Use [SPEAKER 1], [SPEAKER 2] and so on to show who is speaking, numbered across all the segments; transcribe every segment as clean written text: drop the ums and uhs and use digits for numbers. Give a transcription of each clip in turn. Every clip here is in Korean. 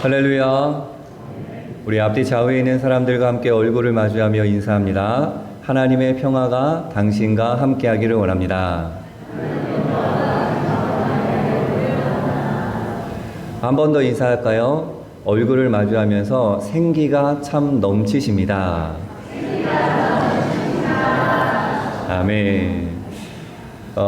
[SPEAKER 1] 할렐루야. 우리 앞뒤 좌우에 있는 사람들과 함께 얼굴을 마주하며 인사합니다. 하나님의 평화가 당신과 함께하기를 원합니다. 한 번 더 인사할까요? 얼굴을 마주하면서 생기가 참 넘치십니다. 아멘.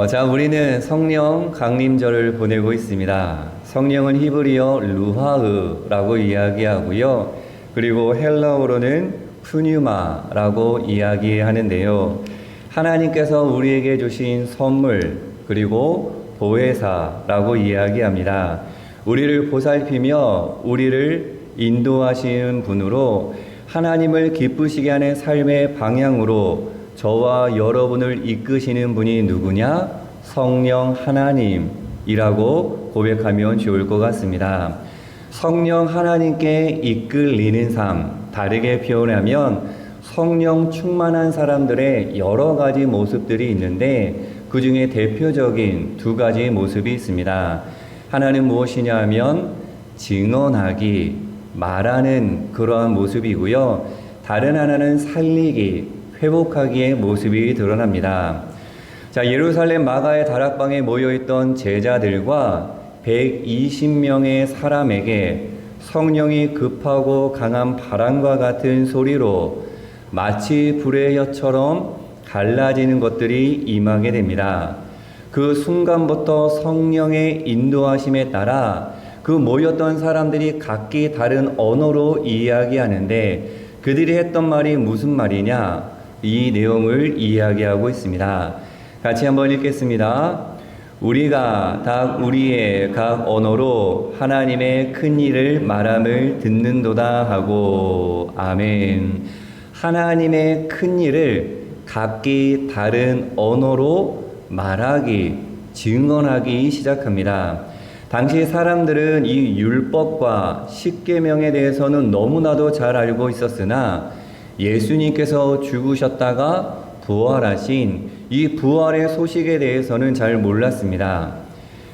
[SPEAKER 1] 자, 우리는 성령 강림절을 보내고 있습니다. 성령은 히브리어 루하흐라고 이야기하고요. 그리고 헬라어로는 푸뉴마라고 이야기하는데요. 하나님께서 우리에게 주신 선물, 그리고 보혜사라고 이야기합니다. 우리를 보살피며 우리를 인도하시는 분으로 하나님을 기쁘시게 하는 삶의 방향으로 저와 여러분을 이끄시는 분이 누구냐? 성령 하나님이라고 고백하면 좋을 것 같습니다. 성령 하나님께 이끌리는 삶, 다르게 표현하면 성령 충만한 사람들의 여러 가지 모습들이 있는데 그 중에 대표적인 두 가지 모습이 있습니다. 하나는 무엇이냐 하면 증언하기, 말하는 그러한 모습이고요. 다른 하나는 살리기, 회복하기의 모습이 드러납니다. 자, 예루살렘 마가의 다락방에 모여있던 제자들과 120명의 사람에게 성령이 급하고 강한 바람과 같은 소리로 마치 불의 혀처럼 갈라지는 것들이 임하게 됩니다. 그 순간부터 성령의 인도하심에 따라 그 모였던 사람들이 각기 다른 언어로 이야기하는데 그들이 했던 말이 무슨 말이냐? 이 내용을 이야기하고 있습니다. 같이 한번 읽겠습니다. 우리가 다 우리의 각 언어로 하나님의 큰 일을 말함을 듣는도다 하고 아멘. 하나님의 큰 일을 각기 다른 언어로 말하기, 증언하기 시작합니다. 당시 사람들은 이 율법과 십계명에 대해서는 너무나도 잘 알고 있었으나 예수님께서 죽으셨다가 부활하신 이 부활의 소식에 대해서는 잘 몰랐습니다.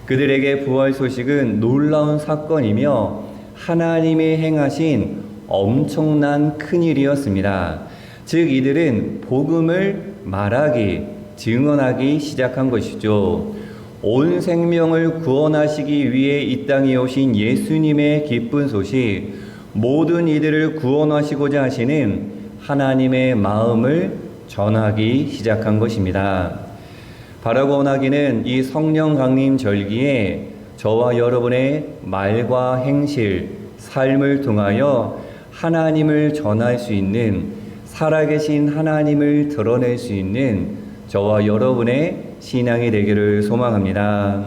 [SPEAKER 1] 그들에게 부활 소식은 놀라운 사건이며 하나님이 행하신 엄청난 큰일이었습니다. 즉 이들은 복음을 말하기, 증언하기 시작한 것이죠. 온 생명을 구원하시기 위해 이 땅에 오신 예수님의 기쁜 소식, 모든 이들을 구원하시고자 하시는 하나님의 마음을 전하기 시작한 것입니다. 바라고 원하기는 이 성령 강림 절기에 저와 여러분의 말과 행실, 삶을 통하여 하나님을 전할 수 있는, 살아계신 하나님을 드러낼 수 있는 저와 여러분의 신앙이 되기를 소망합니다.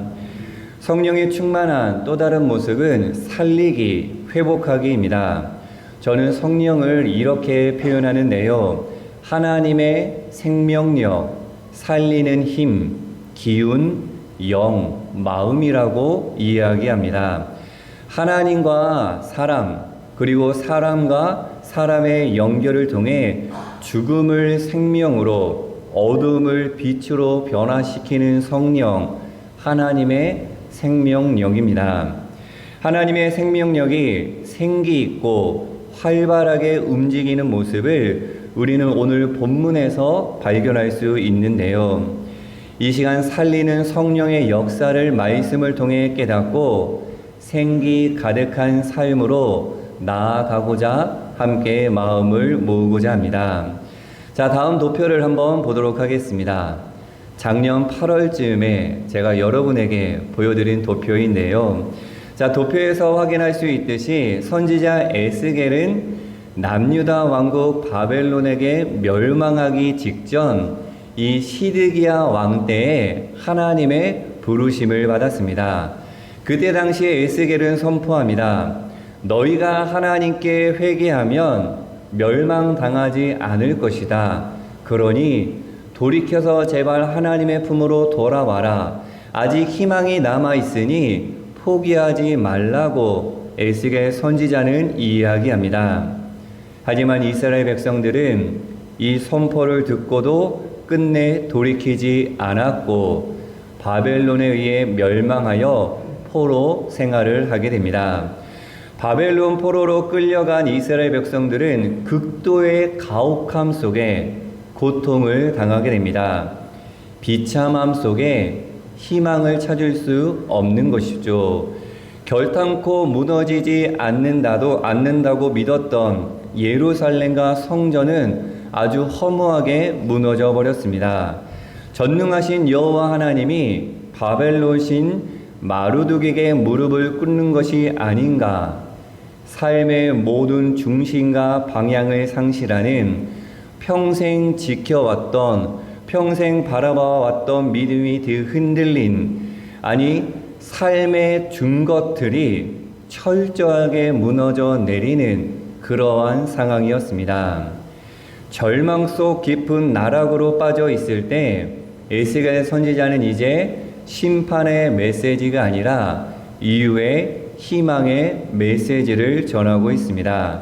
[SPEAKER 1] 성령이 충만한 또 다른 모습은 살리기, 회복하기입니다. 저는 성령을 이렇게 표현하는데요. 하나님의 생명력, 살리는 힘, 기운, 영, 마음이라고 이야기합니다. 하나님과 사람, 그리고 사람과 사람의 연결을 통해 죽음을 생명으로, 어둠을 빛으로 변화시키는 성령, 하나님의 생명력입니다. 하나님의 생명력이 생기 있고 활발하게 움직이는 모습을 우리는 오늘 본문에서 발견할 수 있는데요. 이 시간 살리는 성령의 역사를 말씀을 통해 깨닫고 생기 가득한 삶으로 나아가고자 함께 마음을 모으고자 합니다. 자, 다음 도표를 한번 보도록 하겠습니다. 작년 8월쯤에 제가 여러분에게 보여드린 도표인데요. 자, 도표에서 확인할 수 있듯이 선지자 에스겔은 남유다 왕국 바벨론에게 멸망하기 직전 이 시드기야 왕 때에 하나님의 부르심을 받았습니다. 그때 당시에 에스겔은 선포합니다. 너희가 하나님께 회개하면 멸망당하지 않을 것이다. 그러니 돌이켜서 제발 하나님의 품으로 돌아와라. 아직 희망이 남아있으니 포기하지 말라고 에스겔 선지자는 이야기합니다. 하지만 이스라엘 백성들은 이 선포를 듣고도 끝내 돌이키지 않았고 바벨론에 의해 멸망하여 포로 생활을 하게 됩니다. 바벨론 포로로 끌려간 이스라엘 백성들은 극도의 가혹함 속에 고통을 당하게 됩니다. 비참함 속에 희망을 찾을 수 없는 것이죠. 결탄코 무너지지 않는다고 믿었던 예루살렘과 성전은 아주 허무하게 무너져 버렸습니다. 전능하신 여호와 하나님이 바벨론 신 마르둑에게 무릎을 꿇는 것이 아닌가. 삶의 모든 중심과 방향을 상실하는 평생 지켜왔던, 평생 바라봐왔던 믿음이 흔들린, 아니 삶의 중것들이 철저하게 무너져 내리는 그러한 상황이었습니다. 절망 속 깊은 나락으로 빠져 있을 때 에스겔 선지자는 이제 심판의 메시지가 아니라 이후의 희망의 메시지를 전하고 있습니다.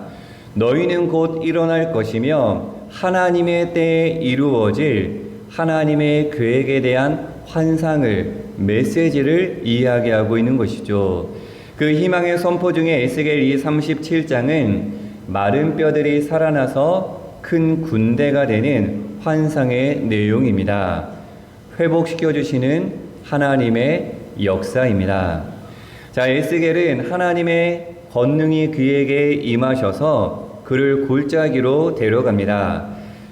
[SPEAKER 1] 너희는 곧 일어날 것이며 하나님의 때에 이루어질 하나님의 계획에 대한 환상을, 메시지를 이야기하고 있는 것이죠. 그 희망의 선포 중에 에스겔 37장은 마른 뼈들이 살아나서 큰 군대가 되는 환상의 내용입니다. 회복시켜 주시는 하나님의 역사입니다. 자, 에스겔은 하나님의 권능이 그에게 임하셔서 그를 골짜기로 데려갑니다.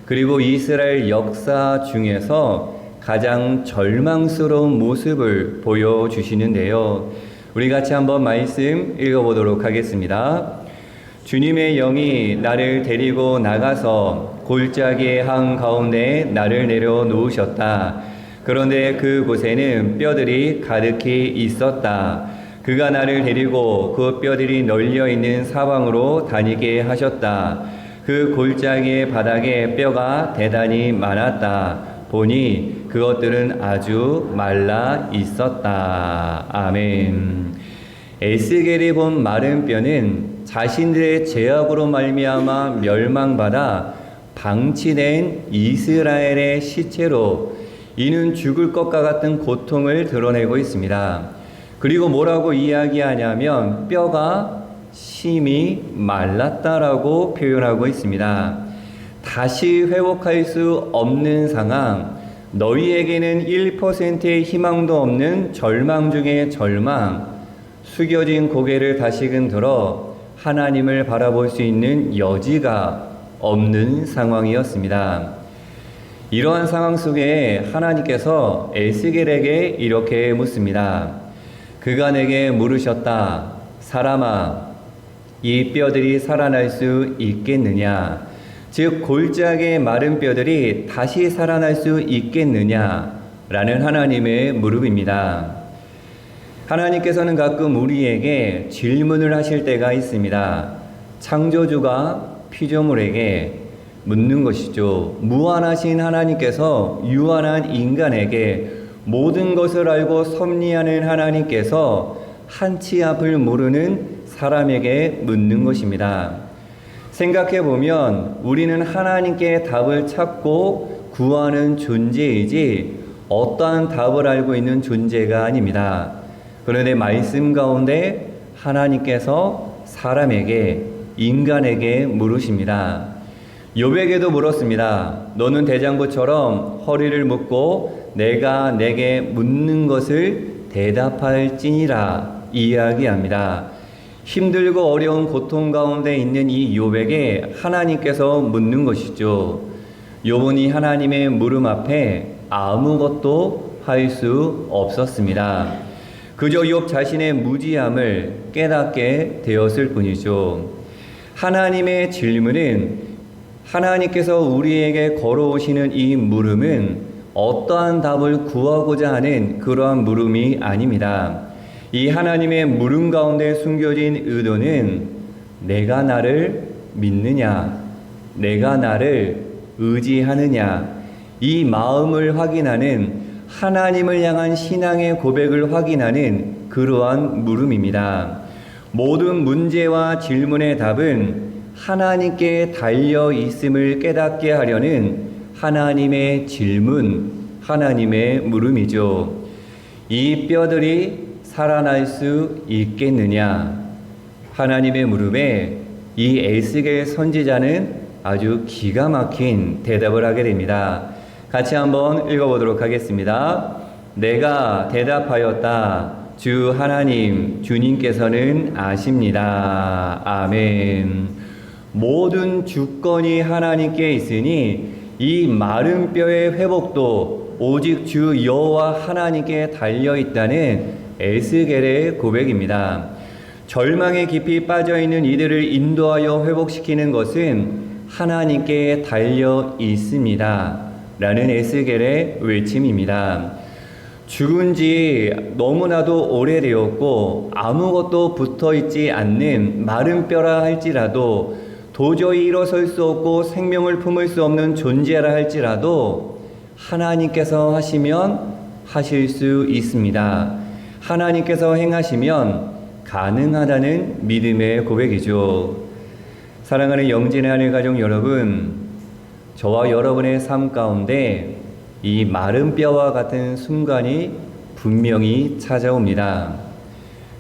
[SPEAKER 1] 그리고 이스라엘 역사 중에서 가장 절망스러운 모습을 보여주시는데요. 우리 같이 한번 말씀 읽어보도록 하겠습니다. 주님의 영이 나를 데리고 나가서 골짜기의 한가운데 나를 내려놓으셨다. 그런데 그곳에는 뼈들이 가득히 있었다. 그가 나를 데리고 그 뼈들이 널려있는 사방으로 다니게 하셨다. 그 골짜기의 바닥에 뼈가 대단히 많았다. 보니 그것들은 아주 말라 있었다. 아멘. 에스겔이 본 마른 뼈는 자신들의 죄악으로 말미암아 멸망받아 방치된 이스라엘의 시체로 이는 죽을 것과 같은 고통을 드러내고 있습니다. 그리고 뭐라고 이야기하냐면 뼈가 심히 말랐다라고 표현하고 있습니다. 다시 회복할 수 없는 상황, 너희에게는 1%의 희망도 없는 절망 중에 절망, 숙여진 고개를 다시금 들어 하나님을 바라볼 수 있는 여지가 없는 상황이었습니다. 이러한 상황 속에 하나님께서 에스겔에게 이렇게 묻습니다. 그가 내게 물으셨다. 사람아, 이 뼈들이 살아날 수 있겠느냐? 즉 골짜기의 마른 뼈들이 다시 살아날 수 있겠느냐? 라는 하나님의 물음입니다. 하나님께서는 가끔 우리에게 질문을 하실 때가 있습니다. 창조주가 피조물에게 묻는 것이죠. 무한하신 하나님께서 유한한 인간에게 모든 것을 알고 섭리하는 하나님께서 한치 앞을 모르는 사람에게 묻는 것입니다. 생각해 보면 우리는 하나님께 답을 찾고 구하는 존재이지 어떠한 답을 알고 있는 존재가 아닙니다. 그런데 말씀 가운데 하나님께서 사람에게, 인간에게 물으십니다. 욥에게도 물었습니다. 너는 대장부처럼 허리를 묶고 내가 내게 묻는 것을 대답할지니라 이야기합니다. 힘들고 어려운 고통 가운데 있는 이 욥에게 하나님께서 묻는 것이죠. 욥은 하나님의 물음 앞에 아무것도 할 수 없었습니다. 그저 욥 자신의 무지함을 깨닫게 되었을 뿐이죠. 하나님의 질문은, 하나님께서 우리에게 걸어오시는 이 물음은 어떠한 답을 구하고자 하는 그러한 물음이 아닙니다. 이 하나님의 물음 가운데 숨겨진 의도는 내가 나를 믿느냐, 내가 나를 의지하느냐, 이 마음을 확인하는, 하나님을 향한 신앙의 고백을 확인하는 그러한 물음입니다. 모든 문제와 질문의 답은 하나님께 달려 있음을 깨닫게 하려는 하나님의 질문, 하나님의 물음이죠. 이 뼈들이 살아날 수 있겠느냐? 하나님의 물음에 이 에스겔 선지자는 아주 기가 막힌 대답을 하게 됩니다. 같이 한번 읽어보도록 하겠습니다. 내가 대답하였다. 주 하나님, 주님께서는 아십니다. 아멘. 모든 주권이 하나님께 있으니 이 마른 뼈의 회복도 오직 주 여호와 하나님께 달려있다는 에스겔의 고백입니다. 절망에 깊이 빠져있는 이들을 인도하여 회복시키는 것은 하나님께 달려 있습니다. 라는 에스겔의 외침입니다. 죽은 지 너무나도 오래되었고 아무것도 붙어있지 않는 마른 뼈라 할지라도 도저히 일어설 수 없고 생명을 품을 수 없는 존재라 할지라도 하나님께서 하시면 하실 수 있습니다. 하나님께서 행하시면 가능하다는 믿음의 고백이죠. 사랑하는 영진의 하늘 가족 여러분, 저와 여러분의 삶 가운데 이 마른 뼈와 같은 순간이 분명히 찾아옵니다.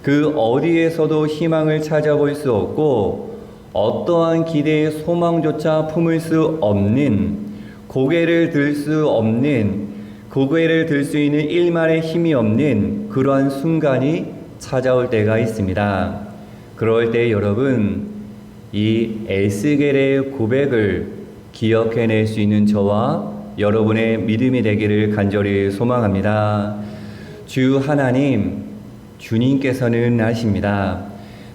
[SPEAKER 1] 그 어디에서도 희망을 찾아볼 수 없고 어떠한 기대의 소망조차 품을 수 없는, 고개를 들 수 있는 일말의 힘이 없는 그러한 순간이 찾아올 때가 있습니다. 그럴 때 여러분, 이 에스겔의 고백을 기억해낼 수 있는 저와 여러분의 믿음이 되기를 간절히 소망합니다. 주 하나님, 주님께서는 아십니다.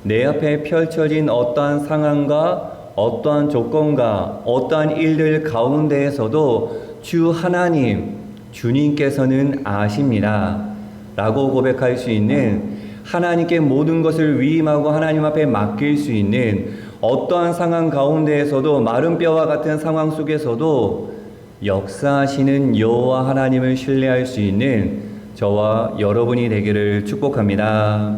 [SPEAKER 1] 내 앞에 펼쳐진 어떠한 상황과 어떠한 조건과 어떠한 일들 가운데에서도 주 하나님, 주님께서는 아십니다. 라고 고백할 수 있는, 하나님께 모든 것을 위임하고 하나님 앞에 맡길 수 있는 어떠한 상황 가운데에서도 마른 뼈와 같은 상황 속에서도 역사하시는 여호와 하나님을 신뢰할 수 있는 저와 여러분이 되기를 축복합니다.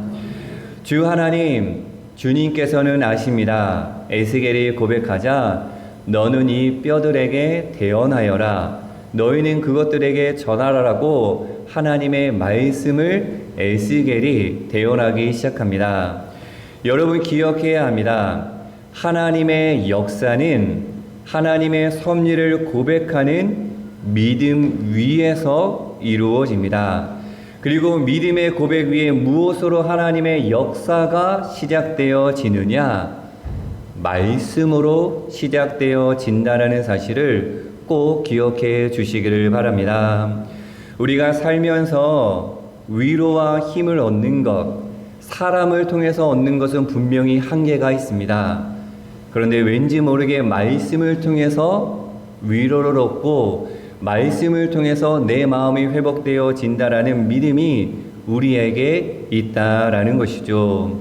[SPEAKER 1] 주 하나님, 주님께서는 아십니다. 에스겔이 고백하자 너는 이 뼈들에게 대언하여라. 너희는 그것들에게 전하라라고 하나님의 말씀을 에스겔이 대언하기 시작합니다. 여러분 기억해야 합니다. 하나님의 역사는 하나님의 섭리를 고백하는 믿음 위에서 이루어집니다. 그리고 믿음의 고백 위에 무엇으로 하나님의 역사가 시작되어지느냐? 말씀으로 시작되어진다라는 사실을 꼭 기억해 주시기를 바랍니다. 우리가 살면서 위로와 힘을 얻는 것, 사람을 통해서 얻는 것은 분명히 한계가 있습니다. 그런데 왠지 모르게 말씀을 통해서 위로를 얻고 말씀을 통해서 내 마음이 회복되어진다라는 믿음이 우리에게 있다라는 것이죠.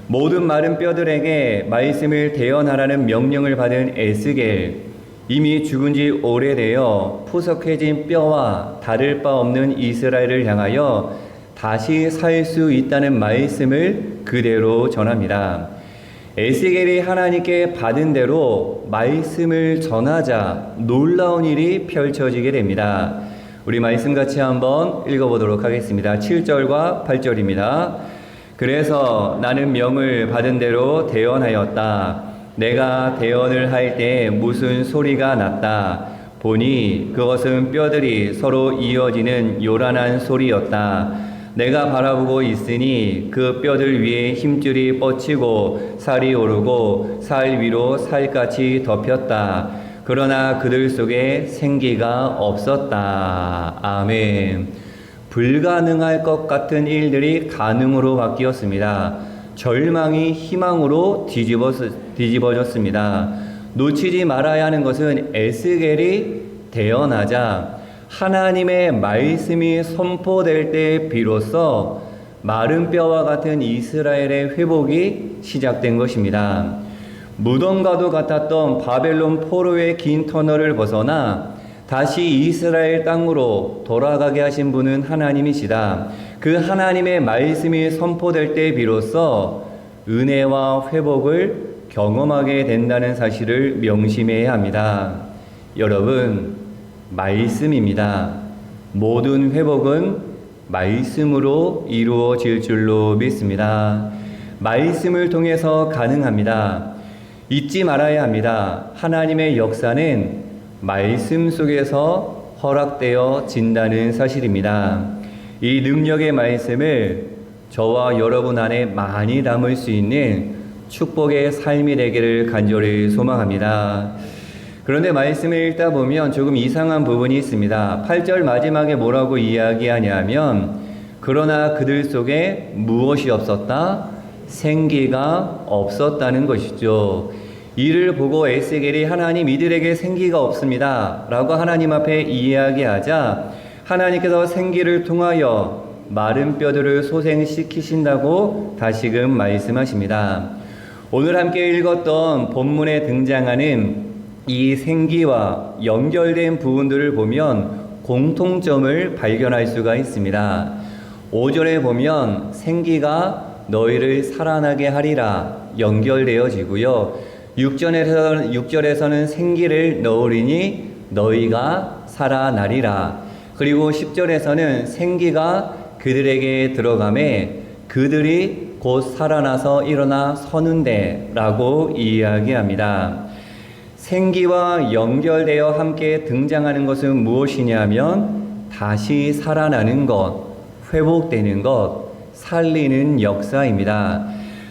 [SPEAKER 1] 모든 마른 뼈들에게 말씀을 대언하라는 명령을 받은 에스겔, 이미 죽은 지 오래되어 푸석해진 뼈와 다를 바 없는 이스라엘을 향하여 다시 살 수 있다는 말씀을 그대로 전합니다. 에스겔이 하나님께 받은 대로 말씀을 전하자 놀라운 일이 펼쳐지게 됩니다. 우리 말씀 같이 한번 읽어보도록 하겠습니다. 7절과 8절입니다. 그래서 나는 명을 받은 대로 대언하였다. 내가 대언을 할 때 무슨 소리가 났다. 보니 그것은 뼈들이 서로 이어지는 요란한 소리였다. 내가 바라보고 있으니 그 뼈들 위에 힘줄이 뻗치고 살이 오르고 살 위로 살같이 덮였다. 그러나 그들 속에 생기가 없었다. 아멘. 불가능할 것 같은 일들이 가능으로 바뀌었습니다. 절망이 희망으로 뒤집어졌습니다. 놓치지 말아야 하는 것은 에스겔이 대언하자 하나님의 말씀이 선포될 때 비로소 마른 뼈와 같은 이스라엘의 회복이 시작된 것입니다. 무덤과도 같았던 바벨론 포로의 긴 터널을 벗어나 다시 이스라엘 땅으로 돌아가게 하신 분은 하나님이시다. 그 하나님의 말씀이 선포될 때 비로소 은혜와 회복을 경험하게 된다는 사실을 명심해야 합니다. 여러분, 말씀입니다. 모든 회복은 말씀으로 이루어질 줄로 믿습니다. 말씀을 통해서 가능합니다. 잊지 말아야 합니다. 하나님의 역사는 말씀 속에서 허락되어 진다는 사실입니다. 이 능력의 말씀을 저와 여러분 안에 많이 담을 수 있는 축복의 삶이 되기를 간절히 소망합니다. 그런데 말씀을 읽다 보면 조금 이상한 부분이 있습니다. 8절 마지막에 뭐라고 이야기하냐면 그러나 그들 속에 무엇이 없었다? 생기가 없었다는 것이죠. 이를 보고 에스겔이 하나님 이들에게 생기가 없습니다 라고 하나님 앞에 이야기하자 하나님께서 생기를 통하여 마른 뼈들을 소생시키신다고 다시금 말씀하십니다. 오늘 함께 읽었던 본문에 등장하는 이 생기와 연결된 부분들을 보면 공통점을 발견할 수가 있습니다. 5절에 보면 생기가 너희를 살아나게 하리라 연결되어지고요. 6절에서는 생기를 넣으리니 너희가 살아나리라. 그리고 10절에서는 생기가 그들에게 들어가매 그들이 곧 살아나서 일어나 서는데 라고 이야기합니다. 생기와 연결되어 함께 등장하는 것은 무엇이냐면 다시 살아나는 것, 회복되는 것, 살리는 역사입니다.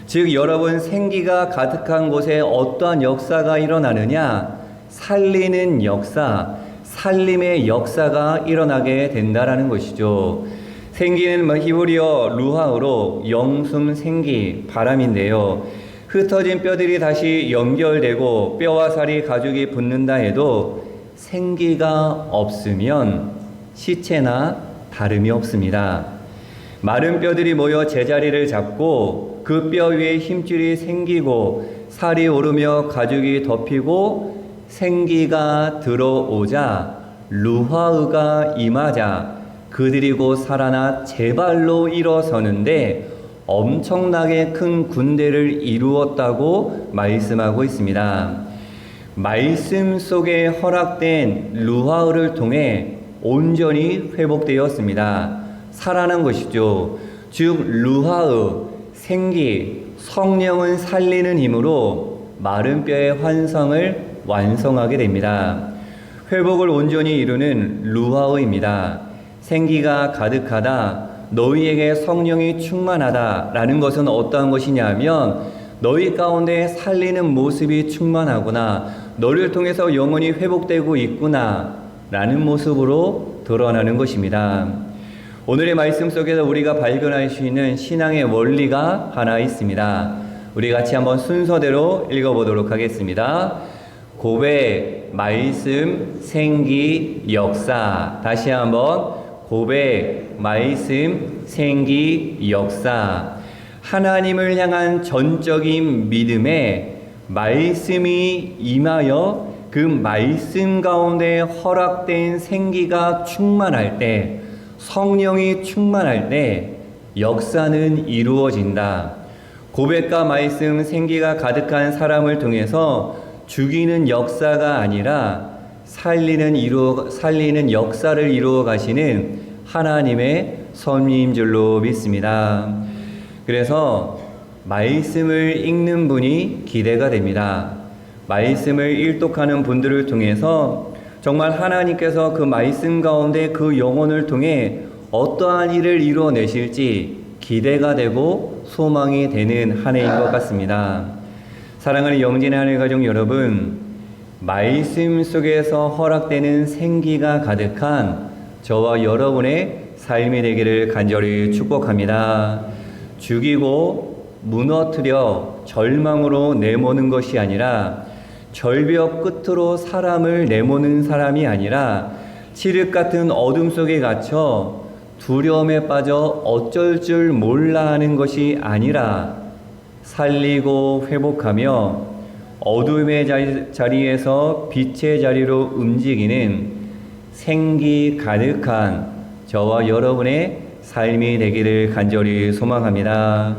[SPEAKER 1] 즉 여러분 생기가 가득한 곳에 어떠한 역사가 일어나느냐? 살리는 역사, 살림의 역사가 일어나게 된다라는 것이죠. 생기는 히브리어 루하으로 영숨, 생기, 바람인데요. 흩어진 뼈들이 다시 연결되고 뼈와 살이 가죽이 붙는다 해도 생기가 없으면 시체나 다름이 없습니다. 마른 뼈들이 모여 제자리를 잡고 그 뼈 위에 힘줄이 생기고 살이 오르며 가죽이 덮이고 생기가 들어오자 루하으가 임하자 그들이 곧 살아나 제발로 일어서는데 엄청나게 큰 군대를 이루었다고 말씀하고 있습니다. 말씀 속에 허락된 루하으를 통해 온전히 회복되었습니다. 살아난 것이죠. 즉 루하으, 생기, 성령은 살리는 힘으로 마른 뼈의 환상을 완성하게 됩니다. 회복을 온전히 이루는 루하으입니다. 생기가 가득하다, 너희에게 성령이 충만하다라는 것은 어떠한 것이냐면 너희 가운데 살리는 모습이 충만하구나, 너를 통해서 영혼이 회복되고 있구나 라는 모습으로 드러나는 것입니다. 오늘의 말씀 속에서 우리가 발견할 수 있는 신앙의 원리가 하나 있습니다. 우리 같이 한번 순서대로 읽어보도록 하겠습니다. 고백, 말씀, 생기, 역사. 다시 한번 고백, 말씀, 생기, 역사. 하나님을 향한 전적인 믿음에 말씀이 임하여 그 말씀 가운데 허락된 생기가 충만할 때, 성령이 충만할 때 역사는 이루어진다. 고백과 말씀, 생기가 가득한 사람을 통해서 죽이는 역사가 아니라 살리는 역사를 이루어 가시는 하나님의 섭리인 줄로 믿습니다. 그래서 말씀을 읽는 분이 기대가 됩니다. 말씀을 일독하는 분들을 통해서 정말 하나님께서 그 말씀 가운데 그 영혼을 통해 어떠한 일을 이루어내실지 기대가 되고 소망이 되는 한 해인 것 같습니다. 사랑하는 영진의 하늘 가족 여러분, 말씀 속에서 허락되는 생기가 가득한 저와 여러분의 삶이 되기를 간절히 축복합니다. 죽이고 무너뜨려 절망으로 내모는 것이 아니라, 절벽 끝으로 사람을 내모는 사람이 아니라, 칠흑 같은 어둠 속에 갇혀 두려움에 빠져 어쩔 줄 몰라 하는 것이 아니라, 살리고 회복하며 어둠의 자리에서 빛의 자리로 움직이는 생기 가득한 저와 여러분의 삶이 되기를 간절히 소망합니다.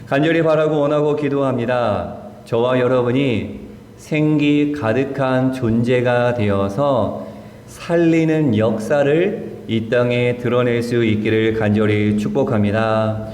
[SPEAKER 1] 간절히 바라고 원하고 기도합니다. 저와 여러분이 생기 가득한 존재가 되어서 살리는 역사를 이 땅에 드러낼 수 있기를 간절히 축복합니다.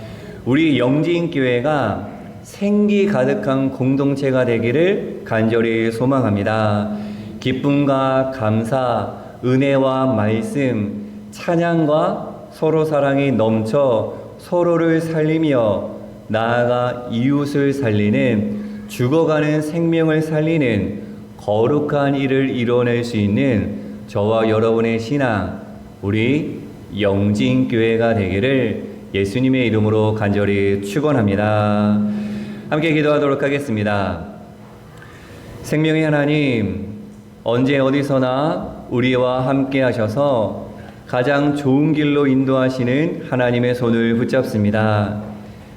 [SPEAKER 1] 우리 영진교회가 생기 가득한 공동체가 되기를 간절히 소망합니다. 기쁨과 감사, 은혜와 말씀, 찬양과 서로 사랑이 넘쳐 서로를 살리며 나아가 이웃을 살리는, 죽어가는 생명을 살리는 거룩한 일을 이뤄낼 수 있는 저와 여러분의 신앙, 우리 영진교회가 되기를 예수님의 이름으로 간절히 축원합니다. 함께 기도하도록 하겠습니다. 생명의 하나님, 언제 어디서나 우리와 함께 하셔서 가장 좋은 길로 인도하시는 하나님의 손을 붙잡습니다.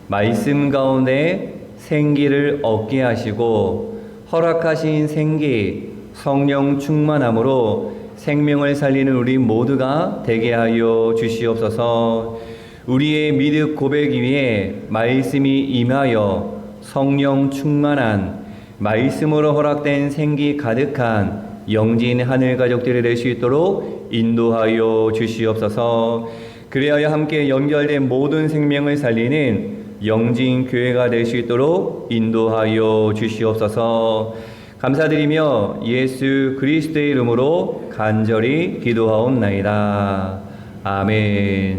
[SPEAKER 1] 말씀 가운데 생기를 얻게 하시고 허락하신 생기, 성령 충만함으로 생명을 살리는 우리 모두가 되게 하여 주시옵소서. 우리의 믿음 고백 위에 말씀이 임하여 성령 충만한, 말씀으로 허락된 생기 가득한 영진 하늘 가족들이 될 수 있도록 인도하여 주시옵소서. 그리하여 함께 연결된 모든 생명을 살리는 영진 교회가 될 수 있도록 인도하여 주시옵소서. 감사드리며 예수 그리스도의 이름으로 간절히 기도하옵나이다. 아멘.